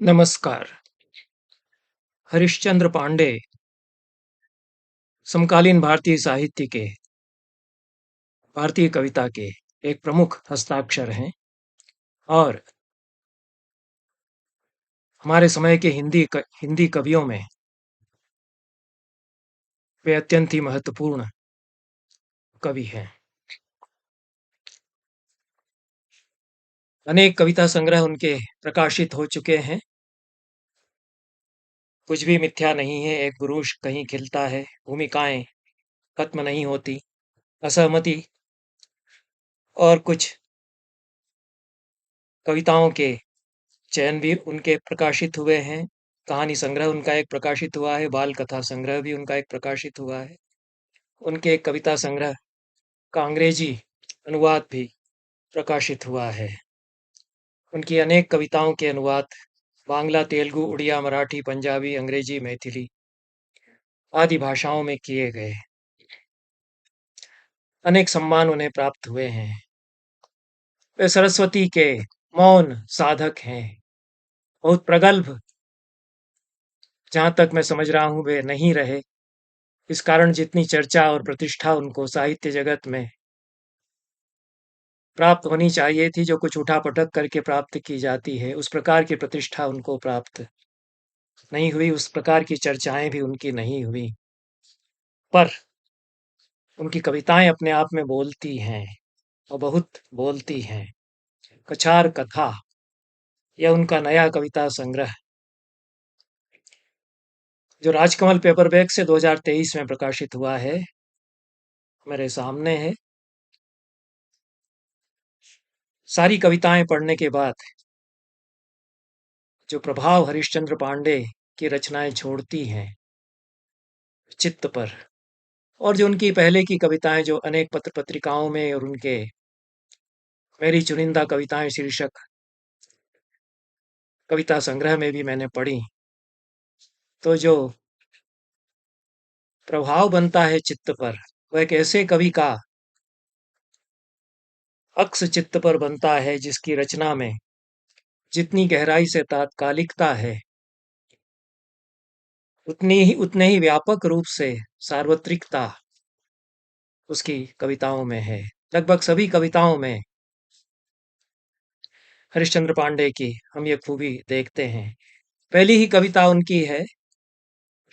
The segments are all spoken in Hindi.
नमस्कार। हरिश्चंद्र पांडे समकालीन भारतीय साहित्य के, भारतीय कविता के एक प्रमुख हस्ताक्षर हैं और हमारे समय के हिंदी कवियों में वे अत्यंत ही महत्वपूर्ण कवि हैं। अनेक कविता संग्रह उनके प्रकाशित हो चुके हैं। कुछ भी मिथ्या नहीं है, एक पुरुष कहीं खिलता है, भूमिकाएं खत्म नहीं होती, असहमति और कुछ कविताओं के चयन भी उनके प्रकाशित हुए हैं। कहानी संग्रह उनका एक प्रकाशित हुआ है, बाल कथा संग्रह भी उनका एक प्रकाशित हुआ है। उनके एक कविता संग्रह का अंग्रेजी अनुवाद भी प्रकाशित हुआ है। उनकी अनेक कविताओं के अनुवाद बांग्ला, तेलुगु, उड़िया, मराठी, पंजाबी, अंग्रेजी, मैथिली आदि भाषाओं में किए गए। अनेक सम्मान उन्हें प्राप्त हुए हैं। वे सरस्वती के मौन साधक हैं, बहुत प्रगल्भ। जहाँ तक मैं समझ रहा हूँ वे नहीं रहे, इस कारण जितनी चर्चा और प्रतिष्ठा उनको साहित्य जगत में प्राप्त होनी चाहिए थी, जो कुछ उठा-पटक करके प्राप्त की जाती है, उस प्रकार की प्रतिष्ठा उनको प्राप्त नहीं हुई, उस प्रकार की चर्चाएँ भी उनकी नहीं हुई। पर उनकी कविताएँ अपने आप में बोलती हैं और बहुत बोलती हैं। कछार कथा, यह उनका नया कविता संग्रह जो राजकमल पेपरबैक से 2023 में प्रकाशित हुआ है, मेरे सामने है। सारी कविताएँ पढ़ने के बाद जो प्रभाव हरिश्चंद्र पांडे की रचनाएँ छोड़ती हैं चित्त पर, और जो उनकी पहले की कविताएँ जो अनेक पत्र-पत्रिकाओं में और उनके मेरी चुनिंदा कविताएँ शीर्षक कविता संग्रह में भी मैंने पढ़ी, तो जो प्रभाव बनता है चित्त पर, वह एक ऐसे कवि का अक्स चित्त पर बनता है जिसकी रचना में जितनी गहराई से तात्कालिकता है, उतने ही व्यापक रूप से सार्वत्रिकता उसकी कविताओं में है। लगभग सभी कविताओं में हरिश्चंद्र पांडे की हम ये खूबी देखते हैं। पहली ही कविता उनकी है,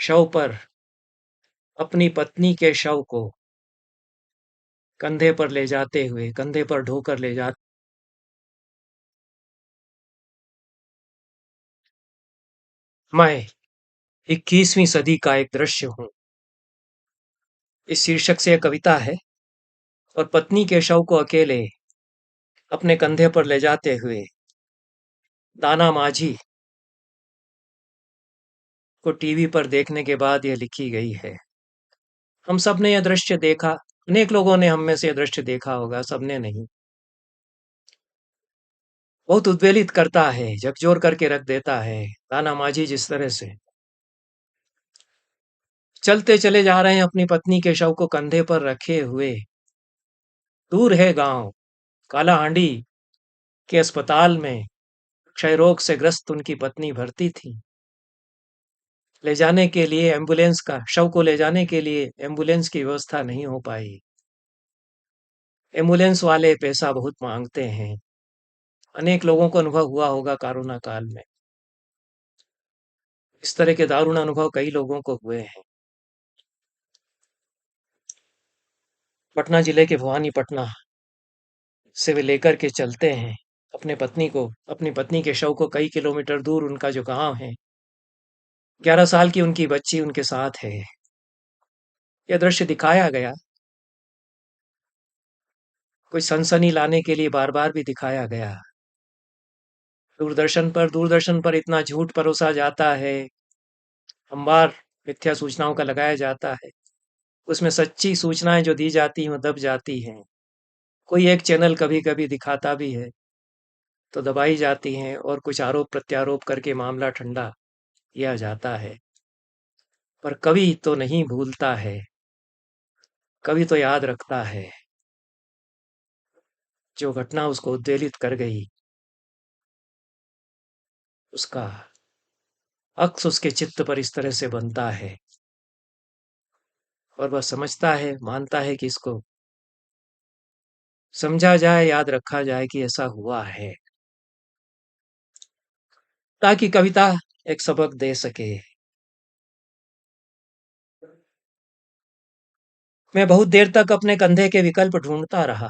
शव पर, अपनी पत्नी के शव को कंधे पर ले जाते हुए, कंधे पर ढोकर ले जा मैं 21वीं सदी का एक दृश्य हूँ। इस शीर्षक से यह कविता है और पत्नी के शव को अकेले अपने कंधे पर ले जाते हुए दाना माझी को टीवी पर देखने के बाद यह लिखी गई है। हम सब ने यह दृश्य देखा, अनेक लोगों ने हम में से यह दृश्य देखा होगा, सबने नहीं। बहुत उद्वेलित करता है, झकझोर करके रख देता है। दाना माझी जिस तरह से चलते चले जा रहे हैं अपनी पत्नी के शव को कंधे पर रखे हुए। दूर है गांव, कालाहांडी के अस्पताल में क्षय रोग से ग्रस्त उनकी पत्नी भर्ती थी। ले जाने के लिए एम्बुलेंस का शव को ले जाने के लिए एम्बुलेंस की व्यवस्था नहीं हो पाई। एम्बुलेंस वाले पैसा बहुत मांगते हैं। अनेक लोगों को अनुभव हुआ होगा कोरोना काल में। इस तरह के दारुण अनुभव कई लोगों को हुए हैं। पटना जिले के भवानीपटना से वे लेकर के चलते हैं अपनी पत्नी के शव को कई किलोमीटर दूर उनका जो गांव है। 11 साल की उनकी बच्ची उनके साथ है। यह दृश्य दिखाया गया, कोई सनसनी लाने के लिए बार-बार भी दिखाया गया। दूरदर्शन पर इतना झूठ परोसा जाता है, अंबार मिथ्या सूचनाओं का लगाया जाता है। उसमें सच्ची सूचनाएं जो दी जाती हैं वो दब जाती हैं। कोई एक चैनल कभी-कभी दिखाता भी है, तो दबाई जाती हैं और कुछ आरोप प्रत्यारोप करके मामला ठंडा किया जाता है। पर कवि तो नहीं भूलता है, कवि तो याद रखता है। जो घटना उसको उद्वेलित कर गई, उसका अक्स उसके चित्त पर इस तरह से बनता है और वह समझता है, मानता है कि इसको समझा जाए, याद रखा जाए कि ऐसा हुआ है, ताकि कविता एक सबक दे सके। मैं बहुत देर तक अपने कंधे के विकल्प ढूंढता रहा,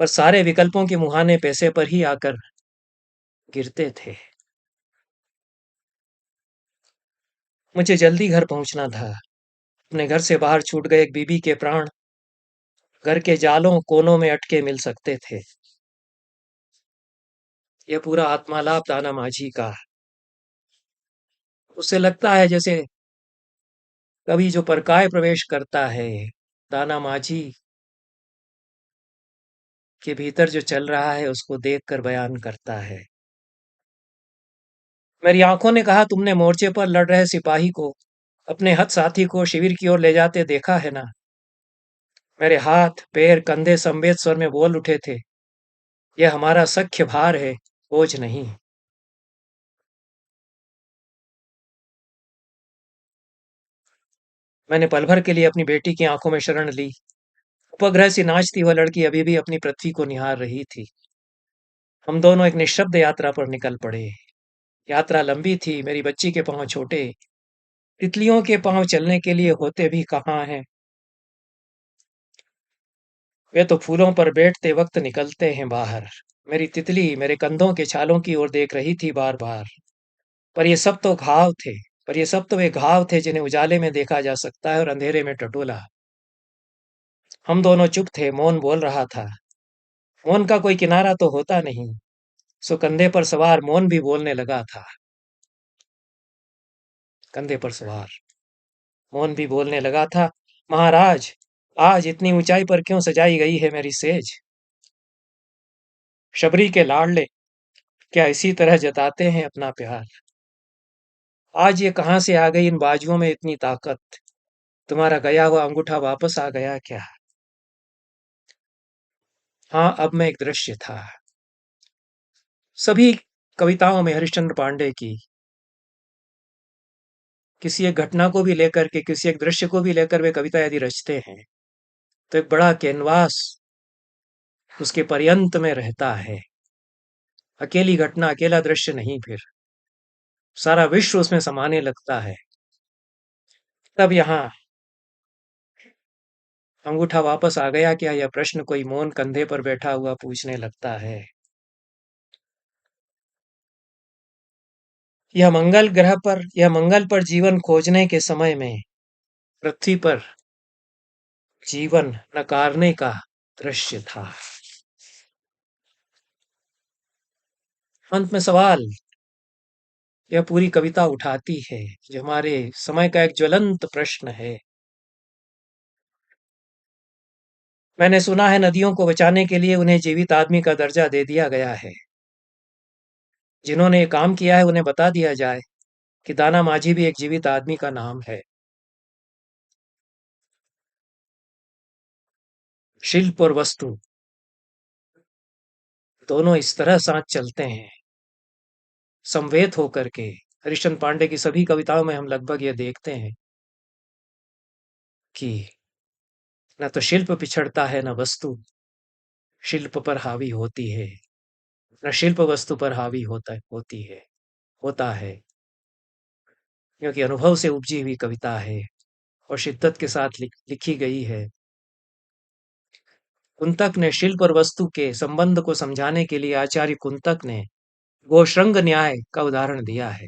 पर सारे विकल्पों के मुहाने पैसे पर ही आकर गिरते थे। मुझे जल्दी घर पहुंचना था। अपने घर से बाहर छूट गए एक बीबी के प्राण घर के जालों कोनों में अटके मिल सकते थे। यह पूरा आत्मालाप दाना माझी का। उससे लगता है जैसे कभी जो परकाय प्रवेश करता है, दाना माझी के भीतर जो चल रहा है उसको देखकर बयान करता है। मेरी आंखों ने कहा, तुमने मोर्चे पर लड़ रहे सिपाही को, अपने हथ साथी को शिविर की ओर ले जाते देखा है ना? मेरे हाथ पैर कंधे संवेद स्वर में बोल उठे थे, यह हमारा सख्य भार है, बोझ नहीं। मैंने पल भर के लिए अपनी बेटी की आंखों में शरण ली। उपग्रह सी नाचती वह लड़की अभी भी अपनी पृथ्वी को निहार रही थी। हम दोनों एक निःशब्द यात्रा पर निकल पड़े। यात्रा लंबी थी, मेरी बच्ची के पांव छोटे, तितलियों के पांव चलने के लिए होते भी कहाँ हैं। वे तो फूलों पर बैठते वक्त निकलते हैं बाहर। मेरी तितली मेरे कंधों के छालों की ओर देख रही थी बार बार। पर ये सब तो घाव थे, पर ये सब तो वे घाव थे जिन्हें उजाले में देखा जा सकता है और अंधेरे में टटोला। हम दोनों चुप थे, मौन बोल रहा था। मौन का कोई किनारा तो होता नहीं। सो कंधे पर सवार मौन भी बोलने लगा था। कंधे पर सवार मौन भी बोलने लगा था। महाराज, आज इतनी ऊंचाई पर क्यों सजाई गई है मेरी सेज? शबरी के लाडले क्या इसी तरह जताते हैं अपना प्यार? आज ये कहाँ से आ गई इन बाजुओं में इतनी ताकत? तुम्हारा गया हुआ अंगूठा वापस आ गया क्या? हाँ, अब मैं एक दृश्य था। सभी कविताओं में हरिश्चंद्र पांडे की किसी एक घटना को भी लेकर के, किसी एक दृश्य को भी लेकर वे कविता यदि रचते हैं तो एक बड़ा कैनवास उसके पर्यंत में रहता है। अकेली घटना, अकेला दृश्य नहीं, फिर सारा विश्व उसमें समाने लगता है। तब यहाँ अंगूठा वापस आ गया क्या, यह प्रश्न कोई मौन कंधे पर बैठा हुआ पूछने लगता है। यह मंगल पर जीवन खोजने के समय में पृथ्वी पर जीवन नकारने का दृश्य था। अंत में सवाल यह पूरी कविता उठाती है, जो हमारे समय का एक ज्वलंत प्रश्न है। मैंने सुना है नदियों को बचाने के लिए उन्हें जीवित आदमी का दर्जा दे दिया गया है। जिन्होंने ये काम किया है उन्हें बता दिया जाए कि दाना माझी भी एक जीवित आदमी का नाम है। शिल्प और वस्तु दोनों इस तरह साथ चलते हैं, समवेत होकर के। हरिश्चंद्र पांडे की सभी कविताओं में हम लगभग ये देखते हैं कि न तो शिल्प पिछड़ता है, न वस्तु शिल्प पर हावी होती है, न शिल्प वस्तु पर हावी होता है, क्योंकि अनुभव से उपजी हुई कविता है और शिद्दत के साथ लिखी गई है। कुंतक ने शिल्प और वस्तु के संबंध को समझाने के लिए, आचार्य कुंतक ने गोश्रंग न्याय का उदाहरण दिया है।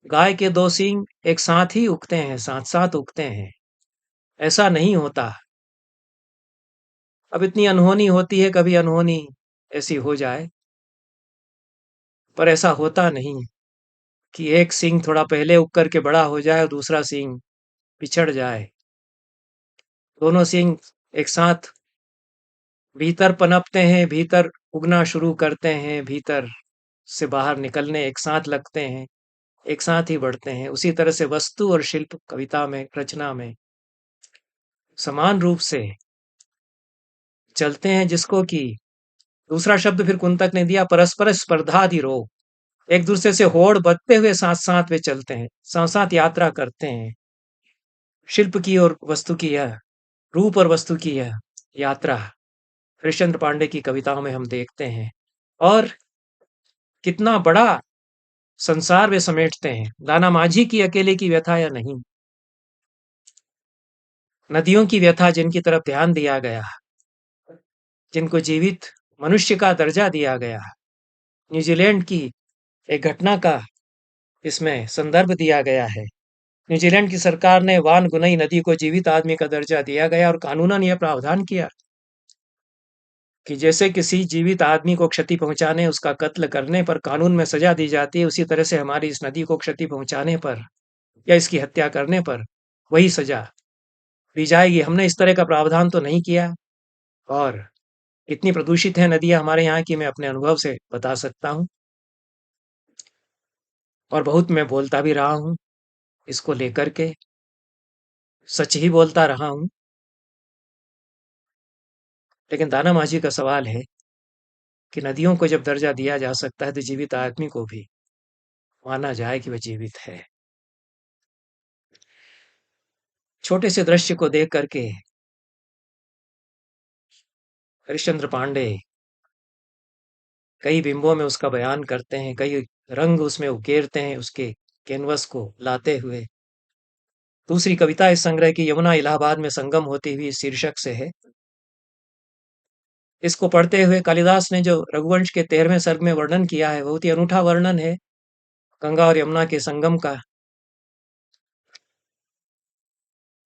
गाय के दो सींग एक साथ ही उगते हैं, साथ साथ उगते हैं, ऐसा नहीं होता। अब इतनी अनहोनी होती है, कभी अनहोनी ऐसी हो जाए, पर ऐसा होता नहीं कि एक सींग थोड़ा पहले उग करके बड़ा हो जाए और दूसरा सींग पिछड़ जाए। दोनों सींग एक साथ भीतर पनपते हैं, भीतर उगना शुरू करते हैं, भीतर से बाहर निकलने एक साथ लगते हैं, एक साथ ही बढ़ते हैं। उसी तरह से वस्तु और शिल्प कविता में, रचना में समान रूप से चलते हैं, जिसको कि दूसरा शब्द फिर कुंतक ने दिया, परस्पर स्पर्धाधिरोह। एक दूसरे से होड़ बदते हुए साथ साथ वे चलते हैं, साथ साथ यात्रा करते हैं। शिल्प की और वस्तु की यह, रूप और वस्तु की यह यात्रा हरिश्चंद्र पांडे की कविताओं में हम देखते हैं। और कितना बड़ा संसार वे समेटते हैं। दाना माझी की अकेले की व्यथा या नहीं, नदियों की व्यथा जिनकी तरफ ध्यान दिया गया, जिनको जीवित मनुष्य का दर्जा दिया गया, न्यूजीलैंड की एक घटना का इसमें संदर्भ दिया गया है। न्यूजीलैंड की सरकार ने वान गुनई नदी को जीवित आदमी का दर्जा दिया गया और कानूनन यह प्रावधान किया कि जैसे किसी जीवित आदमी को क्षति पहुंचाने, उसका कत्ल करने पर कानून में सजा दी जाती है, उसी तरह से हमारी इस नदी को क्षति पहुंचाने पर या इसकी हत्या करने पर वही सजा दी जाएगी। हमने इस तरह का प्रावधान तो नहीं किया। और कितनी प्रदूषित है नदियां हमारे यहाँ की, मैं अपने अनुभव से बता सकता हूँ। और बहुत मैं बोलता भी रहा हूँ इसको लेकर के, सच ही बोलता रहा हूँ। लेकिन दाना माझी का सवाल है कि नदियों को जब दर्जा दिया जा सकता है तो जीवित आदमी को भी माना जाए कि वह जीवित है। छोटे से दृश्य को देख करके हरिश्चंद्र पांडे कई बिंबों में उसका बयान करते हैं, कई रंग उसमें उकेरते हैं उसके कैनवस को लाते हुए। दूसरी कविता इस संग्रह की यमुना इलाहाबाद में संगम होती हुई शीर्षक से है। इसको पढ़ते हुए कालिदास ने जो रघुवंश के 13वें सर्ग में वर्णन किया है, बहुत ही अनूठा वर्णन है गंगा और यमुना के संगम का।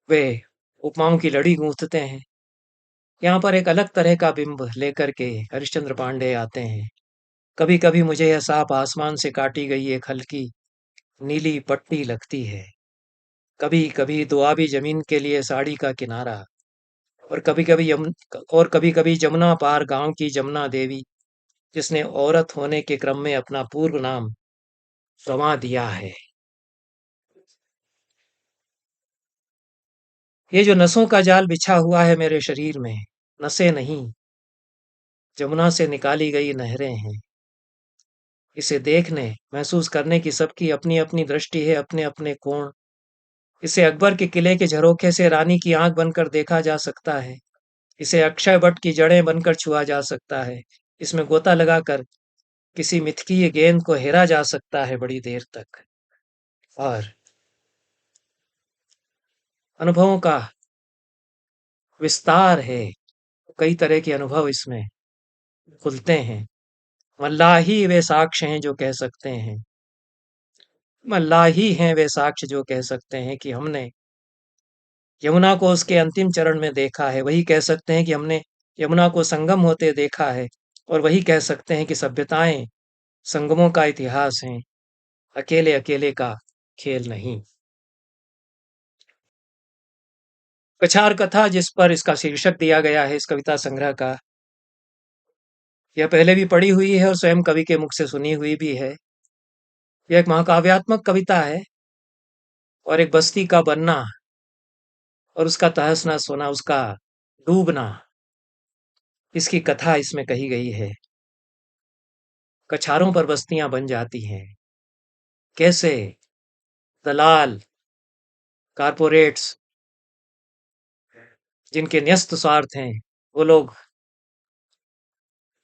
वे उपमाओं की लड़ी गूंथते हैं। यहाँ पर एक अलग तरह का बिंब लेकर के हरिश्चंद्र पांडे आते हैं। कभी कभी मुझे यह साफ आसमान से काटी गई एक हल्की नीली पट्टी लगती है, कभी कभी दुआबी जमीन के लिए साड़ी का किनारा, और कभी कभी जमुना पार गांव की जमुना देवी, जिसने औरत होने के क्रम में अपना पूर्व नाम गंवा दिया है। ये जो नसों का जाल बिछा हुआ है मेरे शरीर में, नसें नहीं, जमुना से निकाली गई नहरें हैं। इसे देखने, महसूस करने की सबकी अपनी अपनी दृष्टि है, अपने अपने कोण। इसे अकबर के किले के झरोखे से रानी की आंख बनकर देखा जा सकता है। इसे अक्षय वट की जड़ें बनकर छुआ जा सकता है। इसमें गोता लगाकर किसी मिथकीय गेंद को हेरा जा सकता है बड़ी देर तक। और अनुभवों का विस्तार है, कई तरह के अनुभव इसमें खुलते हैं। मल्लाही वे साक्ष्य हैं जो कह सकते हैं, मल्लाही हैं वे साक्ष्य जो कह सकते हैं कि हमने यमुना को उसके अंतिम चरण में देखा है। वही कह सकते हैं कि हमने यमुना को संगम होते देखा है। और वही कह सकते हैं कि सभ्यताएं संगमों का इतिहास हैं, अकेले अकेले का खेल नहीं। कछार कथा, जिस पर इसका शीर्षक दिया गया है इस कविता संग्रह का, यह पहले भी पढ़ी हुई है और स्वयं कवि के मुख से सुनी हुई भी है। यह एक महाकाव्यात्मक कविता है और एक बस्ती का बनना और उसका तहस नहस होना, उसका डूबना, इसकी कथा इसमें कही गई है। कछारों पर बस्तियां बन जाती हैं, कैसे दलाल, कारपोरेट्स, जिनके न्यस्त स्वार्थ हैं, वो लोग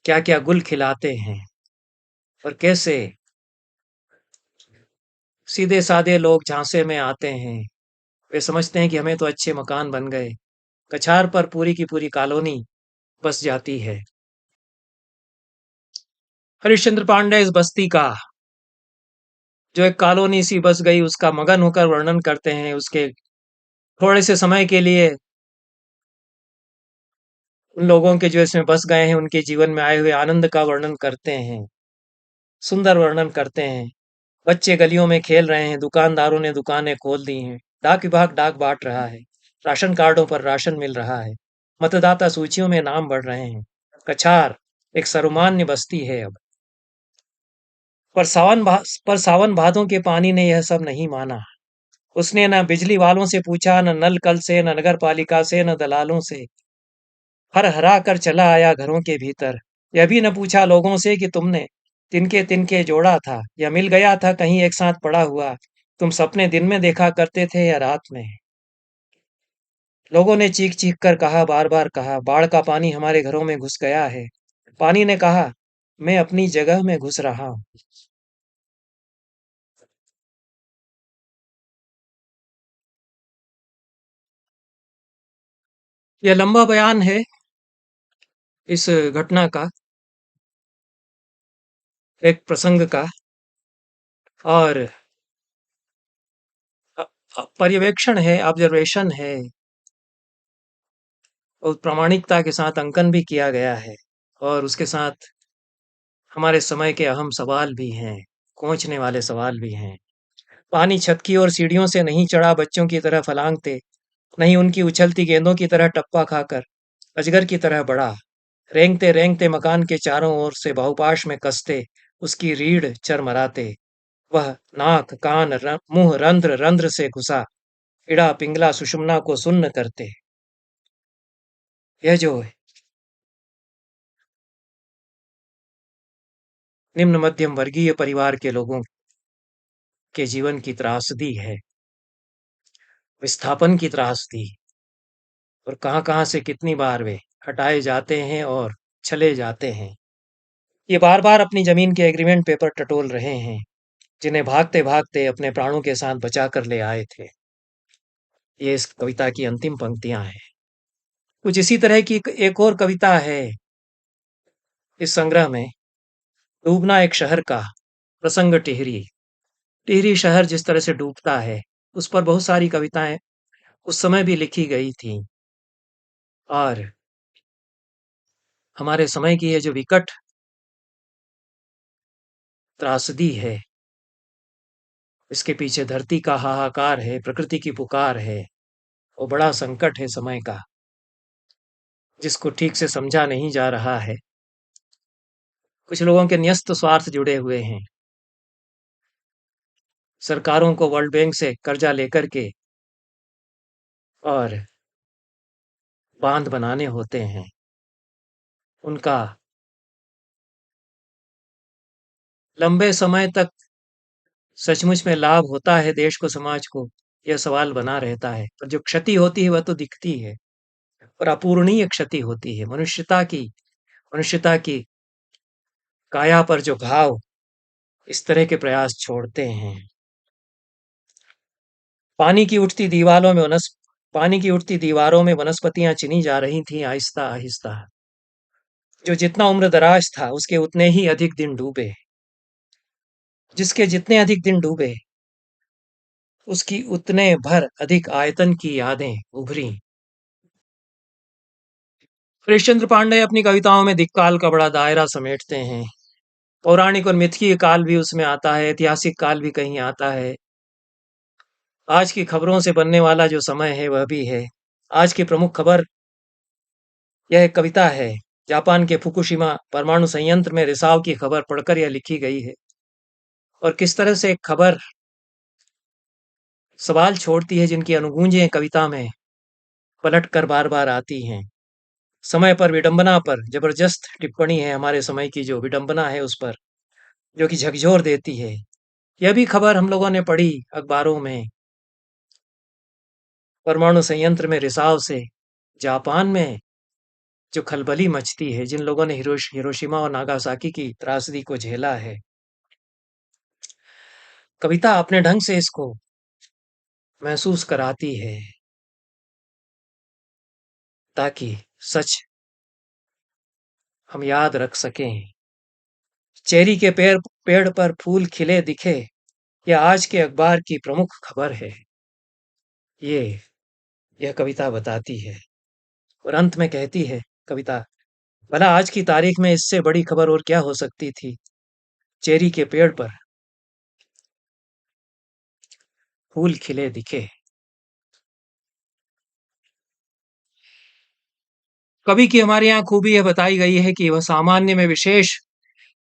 क्या क्या गुल खिलाते हैं, और कैसे सीधे साधे लोग झांसे में आते हैं। वे समझते हैं कि हमें तो अच्छे मकान बन गए। कछार पर पूरी की पूरी कॉलोनी बस जाती है। हरिश्चंद्र पांडे इस बस्ती का, जो एक कॉलोनी सी बस गई, उसका मगन होकर वर्णन करते हैं। उसके थोड़े से समय के लिए उन लोगों के जो इसमें बस गए हैं, उनके जीवन में आए हुए आनंद का वर्णन करते हैं, सुंदर वर्णन करते हैं। बच्चे गलियों में खेल रहे हैं, दुकानदारों ने दुकानें खोल दी हैं, डाक विभाग डाक बांट रहा है, राशन कार्डों पर राशन मिल रहा है, मतदाता सूचियों में नाम बढ़ रहे हैं। कछार एक सर्वमान्य बस्ती है अब। पर सावन भादों के पानी ने यह सब नहीं माना। उसने न बिजली वालों से पूछा, न नल कल से, न नगर पालिका से, न दलालों से। हर हरा कर चला आया घरों के भीतर। यह भी न पूछा लोगों से कि तुमने तिनके तिनके जोड़ा था या मिल गया था कहीं एक साथ पड़ा हुआ। तुम सपने दिन में देखा करते थे या रात में। लोगों ने चीख चीख कर कहा, बार बार कहा, बाढ़ का पानी हमारे घरों में घुस गया है। पानी ने कहा, मैं अपनी जगह में घुस रहा हूं। यह लंबा बयान है इस घटना का, एक प्रसंग का, और पर्यवेक्षण है, ऑब्जर्वेशन है, और प्रामाणिकता के साथ अंकन भी किया गया है, और उसके साथ हमारे समय के अहम सवाल भी हैं, कोंचने वाले सवाल भी हैं। पानी छत की ओर सीढ़ियों से नहीं चढ़ा बच्चों की तरह फलांगते, नहीं उनकी उछलती गेंदों की तरह टप्पा खाकर, अजगर की तरह बढ़ा, रेंगते रेंगते मकान के चारों ओर से बहुपाश में कसते, उसकी रीढ़ चरमराते, वह नाक कान मुंह रंध्र रंध्र से घुसा, इड़ा पिंगला सुषुम्ना को सुन्न करते। यह जो निम्न मध्यम वर्गीय परिवार के लोगों के जीवन की त्रासदी है, विस्थापन की त्रासदी, और कहां-कहां से कितनी बार वे हटाए जाते हैं और चले जाते हैं। ये बार-बार अपनी जमीन के एग्रीमेंट पेपर टटोल रहे हैं, जिन्हें भागते-भागते अपने प्राणों के साथ बचा कर ले आए थे। ये इस कविता की अंतिम पंक्तियां हैं। कुछ इसी तरह की एक और कविता है इस संग्रह में, डूबना एक शहर का, प्रसंग टिहरी। टिहरी शहर जिस तरह से डूबता है, उस पर बहुत सारी कविताएं उस समय भी लिखी गई थीं, और हमारे समय की ये जो विकट त्रासदी है, इसके पीछे धरती का हाहाकार है, प्रकृति की पुकार है, वो बड़ा संकट है समय का, जिसको ठीक से समझा नहीं जा रहा है। कुछ लोगों के न्यस्त स्वार्थ जुड़े हुए हैं। सरकारों को वर्ल्ड बैंक से कर्जा लेकर के और बांध बनाने होते हैं। उनका लंबे समय तक सचमुच में लाभ होता है देश को, समाज को, यह सवाल बना रहता है। पर जो क्षति होती है वह तो दिखती है, और अपूरणीय क्षति होती है। मनुष्यता की काया पर जो घाव इस तरह के प्रयास छोड़ते हैं। पानी की उठती दीवारों में वनस पानी की उठती दीवारों में वनस्पतियां चिनी जा रही थीं आहिस्ता आहिस्ता। जो जितना उम्र दराज था उसके उतने ही अधिक दिन डूबे, जिसके जितने अधिक दिन डूबे उसकी उतने भर अधिक आयतन की यादें उभरी। हरिश्चंद्र पांडे अपनी कविताओं में दिक्काल का बड़ा दायरा समेटते हैं। पौराणिक और मिथकीय काल भी उसमें आता है, ऐतिहासिक काल भी कहीं आता है। आज की खबरों से बनने वाला जो समय है वह भी है। आज की प्रमुख खबर यह एक कविता है। जापान के फुकुशिमा परमाणु संयंत्र में रिसाव की खबर पढ़कर यह लिखी गई है, और किस तरह से एक खबर सवाल छोड़ती है जिनकी अनुगूंजें कविता में पलट कर बार बार आती हैं। समय पर विडंबना पर जबरदस्त टिप्पणी है, हमारे समय की जो विडंबना है उस पर, जो कि झकझोर देती है। यह भी खबर हम लोगों ने पढ़ी अखबारों में, परमाणु संयंत्र में रिसाव से जापान में जो खलबली मचती है, जिन लोगों ने हिरोशिमा और नागासाकी की त्रासदी को झेला है। कविता अपने ढंग से इसको महसूस कराती है, ताकि सच हम याद रख सकें। चेरी के पेड़ पर फूल खिले दिखे, यह आज के अखबार की प्रमुख खबर है। ये यह कविता बताती है, और अंत में कहती है कविता, भला आज की तारीख में इससे बड़ी खबर और क्या हो सकती थी। चेरी के पेड़ पर फूल खिले दिखे। कवि की हमारे यहाँ खूबी यह बताई गई है कि वह सामान्य में विशेष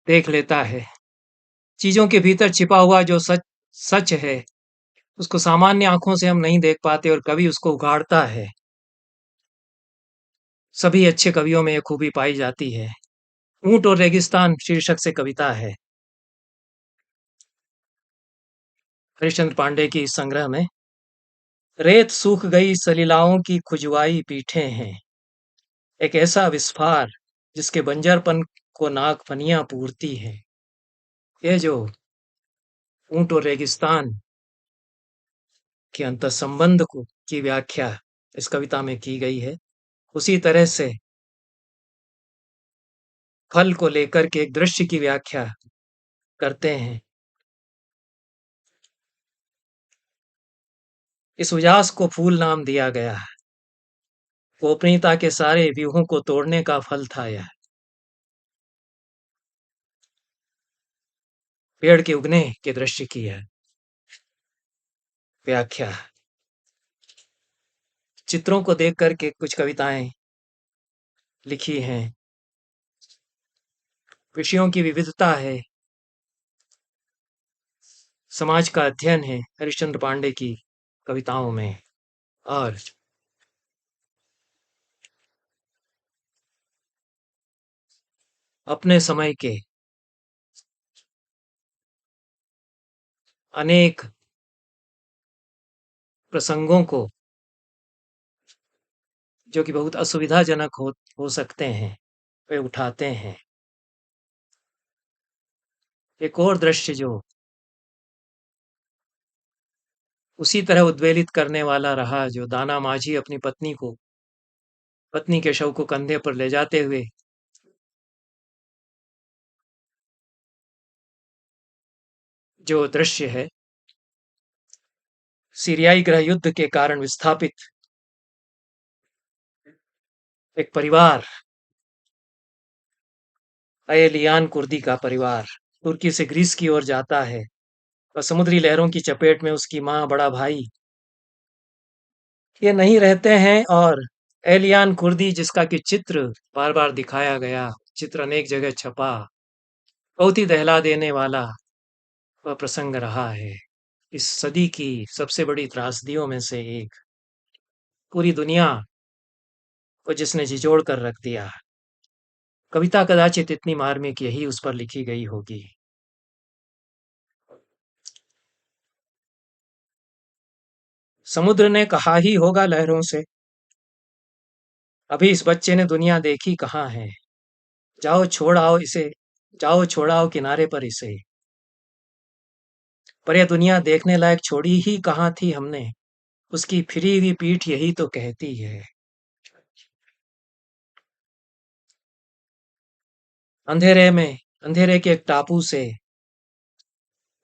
देख लेता है। चीजों के भीतर छिपा हुआ जो सच सच है, उसको सामान्य आंखों से हम नहीं देख पाते, और कवि उसको उगाड़ता है। सभी अच्छे कवियों में यह खूबी पाई जाती है। ऊंट और रेगिस्तान शीर्षक से कविता है। हरिश्चंद्र पांडे की इस संग्रह में रेत सूख गई सलिलाओं की खुजवाई पीठें हैं, एक ऐसा विस्फार जिसके बंजरपन को नागफनियां पूरती हैं। ये जो ऊंट और रेगिस्तान के अंतर्संबंध को की व्याख्या इस कविता में की गई है, उसी तरह से फल को लेकर के एक दृश्य की व्याख्या करते हैं। इस उजास को फूल नाम दिया गया है। गोपनीयता के सारे व्यूहों को तोड़ने का फल था यह। पेड़ के उगने के दृश्य की है व्याख्या। चित्रों को देख करके कुछ कविताएं लिखी हैं। विषयों की विविधता है, समाज का अध्ययन है हरिश्चंद्र पांडे की कविताओं में। और अपने समय के अनेक प्रसंगों को जो कि बहुत असुविधाजनक हो सकते हैं, वे उठाते हैं। एक और दृश्य जो उसी तरह उद्वेलित करने वाला रहा, जो दाना माझी अपनी पत्नी के शव को कंधे पर ले जाते हुए जो दृश्य है, सीरियाई गृह युद्ध के कारण विस्थापित एक परिवार, अयलियान कुर्दी का परिवार तुर्की से ग्रीस की ओर जाता है और समुद्री लहरों की चपेट में उसकी माँ, बड़ा भाई ये नहीं रहते हैं। और एलियान कुर्दी, जिसका कि चित्र बार बार दिखाया गया, चित्र अनेक जगह छपा, बहुत ही दहला देने वाला वह प्रसंग रहा है। इस सदी की सबसे बड़ी त्रासदियों में से एक, पूरी दुनिया को जिसने झिझोड़ कर रख दिया। कविता कदाचित इतनी मार्मिक यही उस पर लिखी गई होगी। समुद्र ने कहा ही होगा लहरों से, अभी इस बच्चे ने दुनिया देखी कहाँ है, जाओ छोड़ आओ इसे, जाओ छोड़ आओ किनारे पर इसे। पर यह दुनिया देखने लायक छोड़ी ही कहाँ थी हमने, उसकी फिरी हुई पीठ यही तो कहती है। अंधेरे में, अंधेरे के एक टापू से,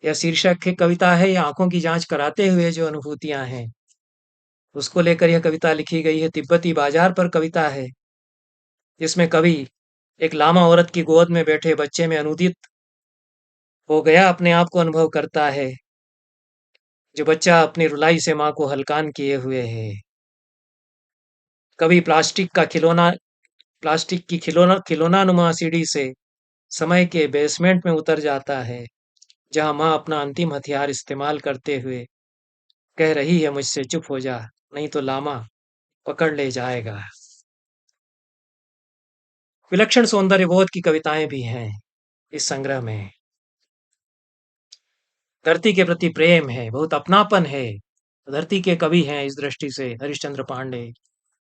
यह शीर्षक की कविता है। यह आंखों की जांच कराते हुए जो अनुभूतियां हैं उसको लेकर यह कविता लिखी गई है। तिब्बती बाजार पर कविता है, जिसमें कवि एक लामा औरत की गोद में बैठे बच्चे में अनुदित हो गया अपने आप को अनुभव करता है, जो बच्चा अपनी रुलाई से माँ को हलकान किए हुए है। कवि प्लास्टिक की खिलौना नुमा सीढ़ी से समय के बेसमेंट में उतर जाता है, जहां माँ अपना अंतिम हथियार इस्तेमाल करते हुए कह रही है, मुझसे चुप हो जा, नहीं तो लामा पकड़ ले जाएगा। विलक्षण सौंदर्यबोध की कविताएं भी हैं इस संग्रह में। धरती के प्रति प्रेम है, बहुत अपनापन है। धरती के कवि हैं इस दृष्टि से हरिश्चंद्र पांडे।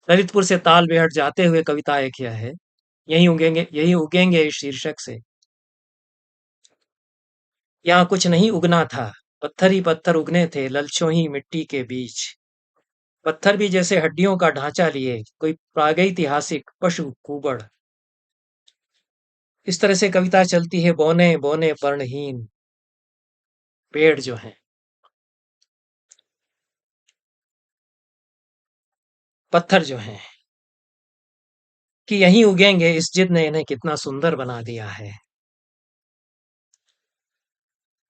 ललितपुर से ताल बेहट जाते हुए कविता एक यह है, यही उगेंगे इस शीर्षक से। यहाँ कुछ नहीं उगना था, पत्थर ही पत्थर उगने थे ललचों ही मिट्टी के बीच। पत्थर भी जैसे हड्डियों का ढांचा लिए, कोई प्रागैतिहासिक पशु कुबड़। इस तरह से कविता चलती है। बौने बौने पर्णहीन पेड़ जो हैं, पत्थर जो हैं, कि यहीं उगेंगे, इस जिद ने इन्हें कितना सुंदर बना दिया है।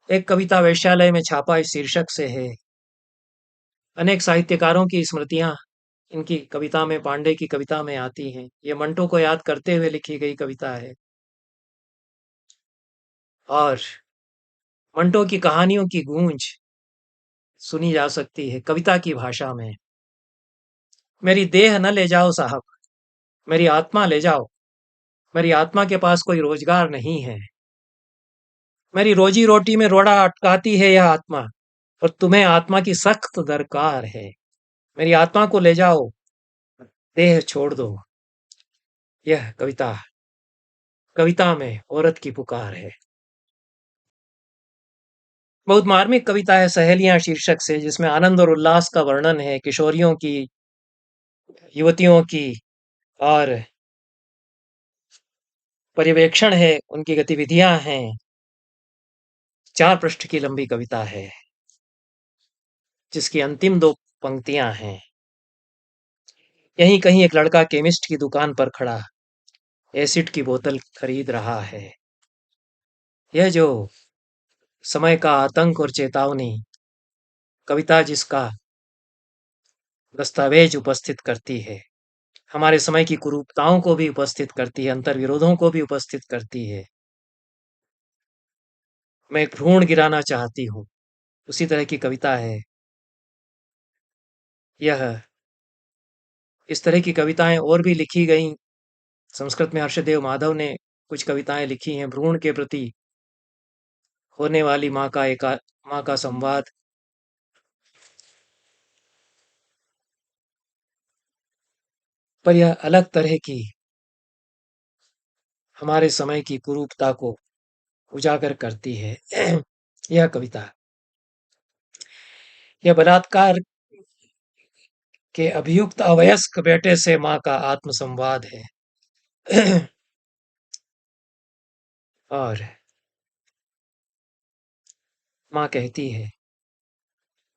एक कविता वैश्यालय में छापा इस शीर्षक से है। अनेक साहित्यकारों की स्मृतियां इनकी कविता में, पांडे की कविता में आती हैं। ये मंटो को याद करते हुए लिखी गई कविता है और मंटो की कहानियों की गूंज सुनी जा सकती है कविता की भाषा में। मेरी देह न ले जाओ साहब, मेरी आत्मा ले जाओ। मेरी आत्मा के पास कोई रोजगार नहीं है, मेरी रोजी रोटी में रोड़ा अटकाती है यह आत्मा, और तुम्हें आत्मा की सख्त दरकार है। मेरी आत्मा को ले जाओ, देह छोड़ दो। यह कविता कविता में औरत की पुकार है। बहुत मार्मिक कविता है सहेलियां शीर्षक से, जिसमें आनंद और उल्लास का वर्णन है, किशोरियों की, युवतियों की, और पर्यवेक्षण है, उनकी गतिविधियां हैं। 4 पृष्ठ की लंबी कविता है, जिसकी अंतिम 2 पंक्तियां हैं। यहीं कहीं एक लड़का केमिस्ट की दुकान पर खड़ा एसिड की बोतल खरीद रहा है। यह जो समय का आतंक और चेतावनी कविता जिसका दस्तावेज उपस्थित करती है, हमारे समय की कुरूपताओं को भी उपस्थित करती है, अंतर्विरोधों को भी उपस्थित करती है। मैं एक भ्रूण गिराना चाहती हूँ, उसी तरह की कविता है यह। इस तरह की कविताएं और भी लिखी गई। संस्कृत में हर्षदेव माधव ने कुछ कविताएं लिखी हैं, भ्रूण के प्रति होने वाली माँ का संवाद। पर यह अलग तरह की हमारे समय की कुरूपता को उजागर करती है। यह कविता, यह बलात्कार के अभियुक्त अवयस्क बेटे से माँ का आत्मसंवाद है। और माँ कहती है,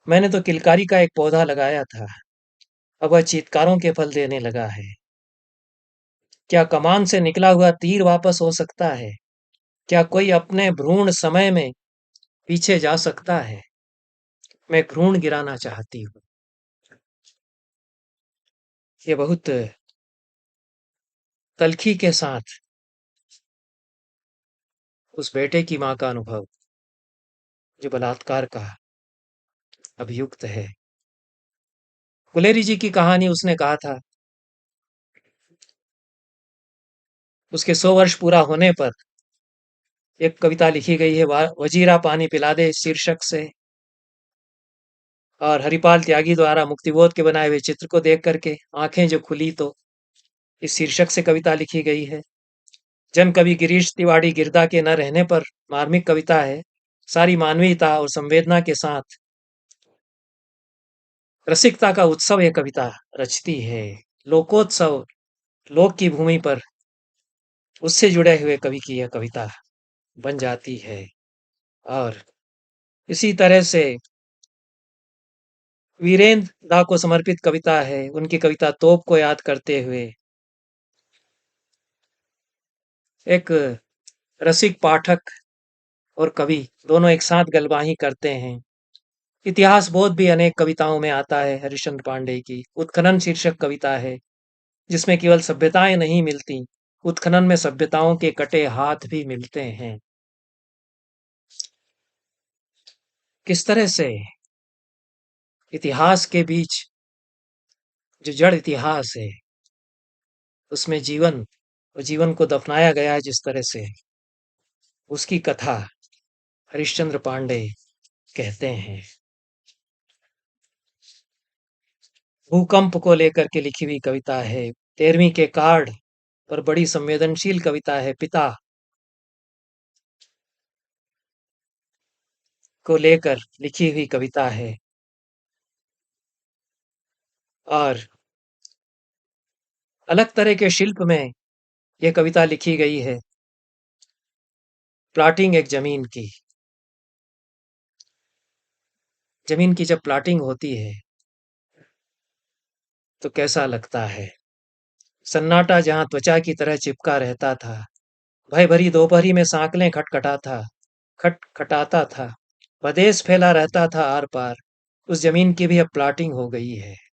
मैंने तो किलकारी का एक पौधा लगाया था, अब वह चीत्कारों के फल देने लगा है। क्या कमान से निकला हुआ तीर वापस हो सकता है? क्या कोई अपने भ्रूण समय में पीछे जा सकता है? मैं भ्रूण गिराना चाहती हूँ। ये बहुत तल्खी के साथ उस बेटे की माँ का अनुभव, जो बलात्कार का अभियुक्त है। गुलेरी जी की कहानी उसने कहा था, उसके 100 वर्ष पूरा होने पर एक कविता लिखी गई है, वजीरा पानी पिला दे शीर्षक से। और हरिपाल त्यागी द्वारा मुक्तिबोध के बनाए हुए चित्र को देख करके आंखें जो खुली, तो इस शीर्षक से कविता लिखी गई है। जन कवि गिरीश तिवारी गिरदा के न रहने पर मार्मिक कविता है। सारी मानवीयता और संवेदना के साथ रसिकता का उत्सव यह कविता रचती है। लोकोत्सव, लोक की भूमि पर उससे जुड़े हुए कवि की यह कविता बन जाती है। और इसी तरह से वीरेंद्र दा को समर्पित कविता है, उनकी कविता तोप को याद करते हुए। एक रसिक पाठक और कवि दोनों एक साथ गलबाही करते हैं। इतिहास बोध भी अनेक कविताओं में आता है। हरिश्चंद्र पांडे की उत्खनन शीर्षक कविता है, जिसमें केवल सभ्यताएं नहीं मिलती, उत्खनन में सभ्यताओं के कटे हाथ भी मिलते हैं। किस तरह से इतिहास के बीच जो जड़ इतिहास है, उसमें जीवन और जीवन को दफनाया गया है, जिस तरह से उसकी कथा हरिश्चंद्र पांडे कहते हैं। भूकंप को लेकर के लिखी हुई कविता है। 13वीं के कार्ड पर बड़ी संवेदनशील कविता है, पिता को लेकर लिखी हुई कविता है। और अलग तरह के शिल्प में यह कविता लिखी गई है। प्लाटिंग एक जमीन की, जमीन की जब प्लाटिंग होती है तो कैसा लगता है। सन्नाटा जहां त्वचा की तरह चिपका रहता था, भय भरी दोपहरी में सांकलें खटखटाता था, बदेस फैला रहता था आर पार, उस जमीन की भी अब प्लाटिंग हो गई है।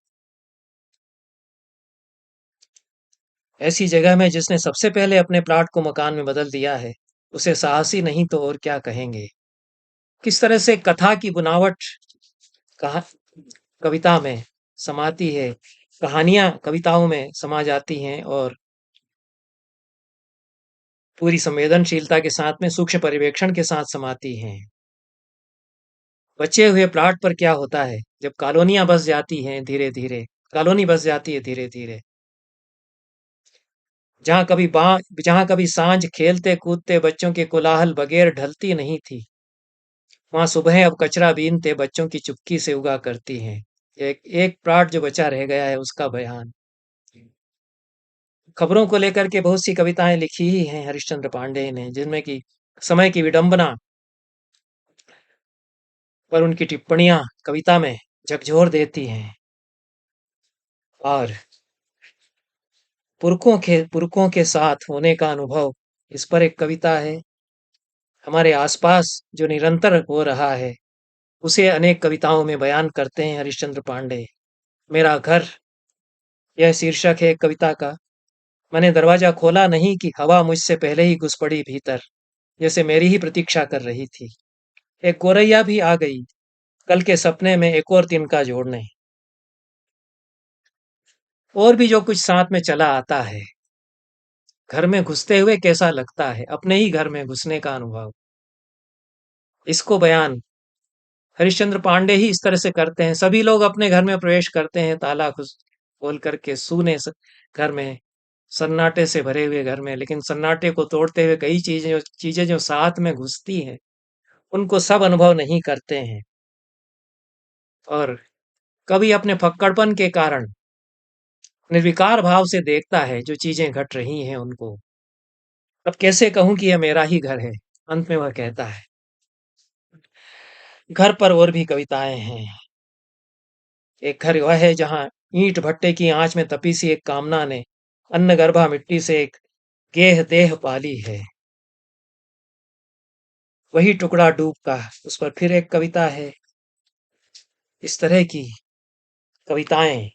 ऐसी जगह में जिसने सबसे पहले अपने प्लाट को मकान में बदल दिया है, उसे साहसी नहीं तो और क्या कहेंगे। किस तरह से कथा की बुनावट कहा कविता में समाती है, कहानियां कविताओं में समा जाती हैं, और पूरी संवेदनशीलता के साथ में सूक्ष्म पर्यवेक्षण के साथ समाती हैं। बचे हुए प्लाट पर क्या होता है जब कॉलोनियां बस जाती हैं धीरे धीरे, कॉलोनी बस जाती है धीरे धीरे, जहां कभी सांझ खेलते कूदते बच्चों के कोलाहल बगैर ढलती नहीं थी, वहां सुबह अब कचरा बीनते बच्चों की चुपकी से उगा करती हैं। एक एक प्लाट जो बचा रह गया है उसका बयान। खबरों को लेकर के बहुत सी कविताएं लिखी ही हैं हरिश्चंद्र पांडे ने, जिनमें कि समय की विडंबना पर उनकी टिप्पणियां कविता में झकझोर देती हैं। और पुरखों के साथ होने का अनुभव, इस पर एक कविता है। हमारे आसपास जो निरंतर हो रहा है उसे अनेक कविताओं में बयान करते हैं हरिश्चंद्र पांडे। मेरा घर, यह शीर्षक है एक कविता का। मैंने दरवाजा खोला नहीं कि हवा मुझसे पहले ही घुस पड़ी भीतर, जैसे मेरी ही प्रतीक्षा कर रही थी। एक गोरैया भी आ गई कल के सपने में एक और तिनका जोड़ने। और भी जो कुछ साथ में चला आता है। घर में घुसते हुए कैसा लगता है, अपने ही घर में घुसने का अनुभव। इसको बयान हरिश्चंद्र पांडे ही इस तरह से करते हैं। सभी लोग अपने घर में प्रवेश करते हैं ताला खुस खोल करके, घर में, सन्नाटे से भरे हुए घर में, लेकिन सन्नाटे को तोड़ते हुए कई चीजें जो साथ में घुसती हैं उनको सब अनुभव नहीं करते हैं। और कभी अपने फक्कड़पन के कारण निर्विकार भाव से देखता है जो चीजें घट रही हैं उनको। अब कैसे कहूं कि यह मेरा ही घर है, अंत में वह कहता है। घर पर और भी कविताएं हैं। एक घर वह है जहां ईंट भट्टे की आंच में तपी सी एक कामना ने अन्न गर्भा मिट्टी से एक गेह देह पाली है। वही टुकड़ा डूब का, उस पर फिर एक कविता है। इस तरह की कविताएं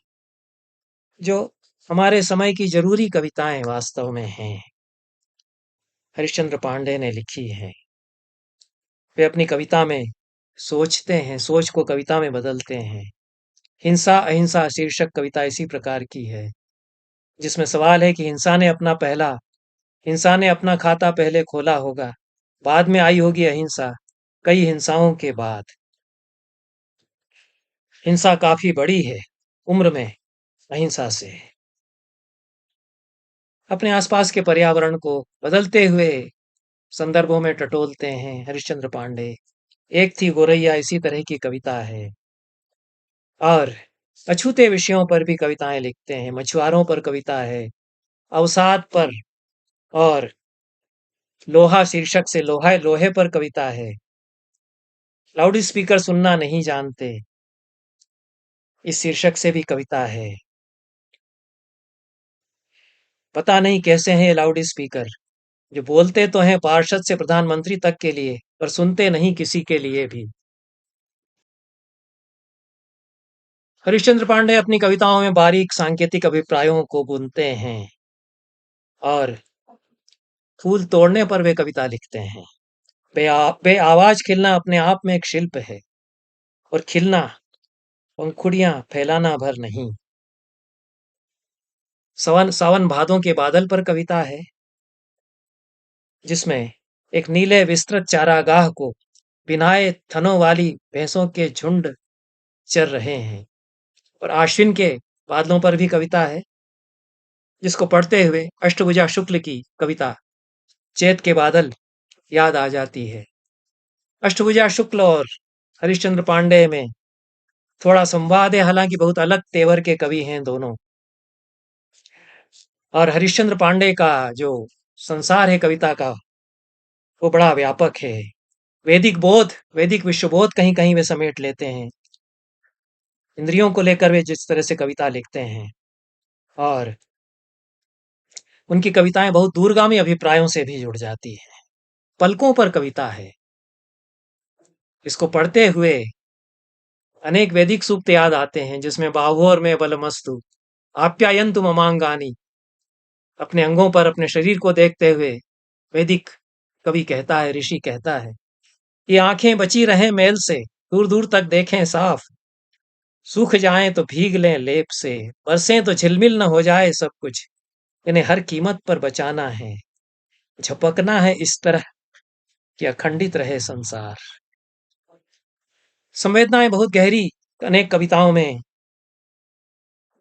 जो हमारे समय की जरूरी कविताएं वास्तव में हैं, हरिश्चंद्र पांडे ने लिखी हैं। वे अपनी कविता में सोचते हैं, सोच को कविता में बदलते हैं। हिंसा अहिंसा शीर्षक कविता इसी प्रकार की है, जिसमें सवाल है कि हिंसा ने अपना खाता पहले खोला होगा, बाद में आई होगी अहिंसा, कई हिंसाओं के बाद। हिंसा काफी बड़ी है उम्र में अहिंसा से। अपने आसपास के पर्यावरण को बदलते हुए संदर्भों में टटोलते हैं हरिश्चंद्र पांडे। एक थी गोरैया इसी तरह की कविता है। और अछूते विषयों पर भी कविताएं लिखते हैं। मछुआरों पर कविता है, अवसाद पर, और लोहा शीर्षक से लोहे पर कविता है। लाउड स्पीकर सुनना नहीं जानते, इस शीर्षक से भी कविता है। पता नहीं कैसे हैं ये लाउड स्पीकर, जो बोलते तो हैं पार्षद से प्रधानमंत्री तक के लिए, पर सुनते नहीं किसी के लिए भी। हरिश्चंद्र पांडे अपनी कविताओं में बारीक सांकेतिक अभिप्रायों को बुनते हैं। और फूल तोड़ने पर वे कविता लिखते हैं। बे आवाज खिलना अपने आप में एक शिल्प है, और खिलना पंखुड़ियां फैलाना भर नहीं। सावन भादों के बादल पर कविता है, जिसमें एक नीले विस्तृत चारागाह को बिनाए थनों वाली भैंसों के झुंड चर रहे हैं। और आश्विन के बादलों पर भी कविता है, जिसको पढ़ते हुए अष्टभुजा शुक्ल की कविता चैत के बादल याद आ जाती है। अष्टभुजा शुक्ल और हरिश्चंद्र पांडे में थोड़ा संवाद है, हालांकि बहुत अलग तेवर के कवि हैं दोनों। और हरिश्चंद्र पांडे का जो संसार है कविता का, वो बड़ा व्यापक है। वैदिक विश्वबोध कहीं कहीं वे समेट लेते हैं। इंद्रियों को लेकर वे जिस तरह से कविता लिखते हैं, और उनकी कविताएं बहुत दूरगामी अभिप्रायों से भी जुड़ जाती हैं। पलकों पर कविता है, इसको पढ़ते हुए अनेक वैदिक सूक्त याद आते हैं, जिसमें बाहुर में बलमस्तु आप्यायन्तु ममांगानी। अपने अंगों पर अपने शरीर को देखते हुए वैदिक कवि कहता है, ऋषि कहता है, ये आंखें बची रहें मैल से, दूर दूर तक देखें साफ, सूख जाएं तो भीग लें लेप से, बरसें तो झिलमिल न हो जाए सब कुछ, इन्हें हर कीमत पर बचाना है, झपकना है इस तरह कि अखंडित रहे संसार। संवेदनाएं बहुत गहरी अनेक कविताओं में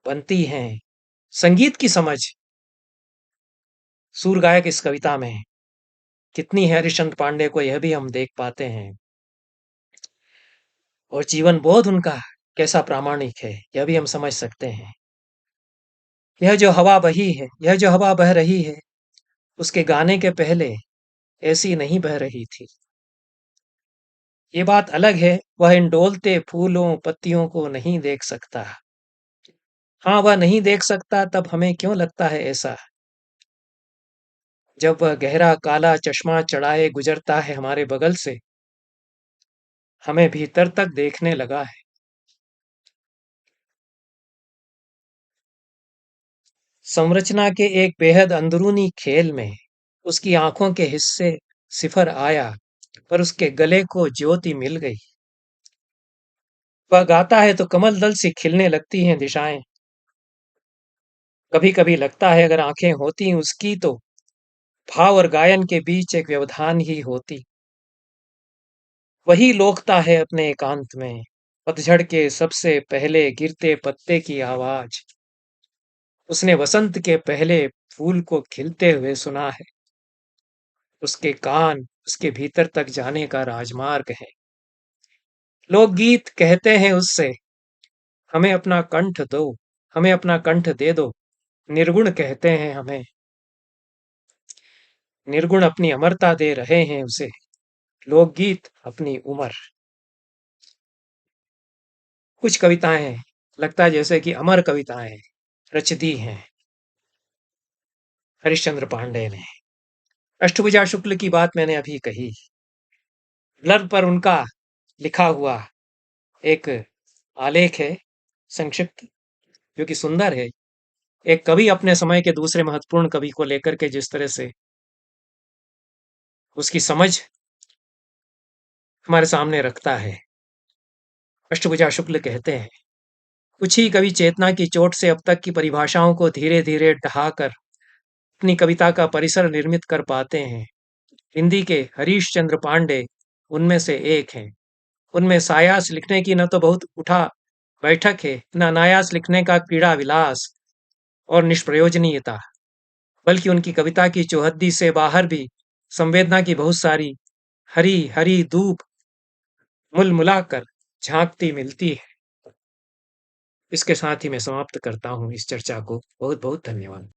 बनती हैं। संगीत की समझ सूर गायक इस कविता में कितनी है हरिश्चंद्र पांडे को, यह भी हम देख पाते हैं। और जीवन बोध उनका कैसा प्रामाणिक है, यह भी हम समझ सकते हैं। यह जो हवा बही है, यह जो हवा बह रही है, उसके गाने के पहले ऐसी नहीं बह रही थी। ये बात अलग है, वह इन डोलते फूलों पत्तियों को नहीं देख सकता। हाँ, वह नहीं देख सकता, तब हमें क्यों लगता है ऐसा? जब वह गहरा काला चश्मा चढ़ाए गुजरता है हमारे बगल से, हमें भीतर तक देखने लगा है। संरचना के एक बेहद अंदरूनी खेल में उसकी आंखों के हिस्से सिफर आया, पर उसके गले को ज्योति मिल गई। वह गाता है तो कमल दल सी खिलने लगती हैं दिशाएं। कभी कभी लगता है अगर आंखें होती उसकी तो भाव और गायन के बीच एक व्यवधान ही होती। वही लोकता है अपने एकांत में, पतझड़ के सबसे पहले गिरते पत्ते की आवाज। उसने वसंत के पहले फूल को खिलते हुए सुना है। उसके कान उसके भीतर तक जाने का राजमार्ग है। लोकगीत कहते हैं उससे, हमें अपना कंठ दो, हमें अपना कंठ दे दो। निर्गुण कहते हैं हमें, निर्गुण अपनी अमरता दे रहे हैं उसे। लोकगीत अपनी उम्र। कुछ कविताएं लगता है जैसे कि अमर कविताएं रच दी हैं हरिश्चंद्र पांडे ने। अष्टभुजा शुक्ल की बात मैंने अभी कही। ब्लर पर उनका लिखा हुआ एक आलेख है, संक्षिप्त, जो कि सुंदर है। एक कवि अपने समय के दूसरे महत्वपूर्ण कवि को लेकर के जिस तरह से उसकी समझ हमारे सामने रखता है। अष्टभुजा शुक्ल कहते हैं, कुछ ही कवि चेतना की चोट से अब तक की परिभाषाओं को धीरे धीरे ढहाकर अपनी कविता का परिसर निर्मित कर पाते हैं। हिंदी के हरीश चंद्र पांडे उनमें से एक हैं। उनमें सायास लिखने की न तो बहुत उठा बैठक है, न अनायास लिखने का क्रीड़ा विलास और निष्प्रयोजनीयता, बल्कि उनकी कविता की चौहद्दी से बाहर भी संवेदना की बहुत सारी हरी हरी धूप मुलमुलाकर झांकती मिलती है। इसके साथ ही मैं समाप्त करता हूँ इस चर्चा को। बहुत बहुत धन्यवाद।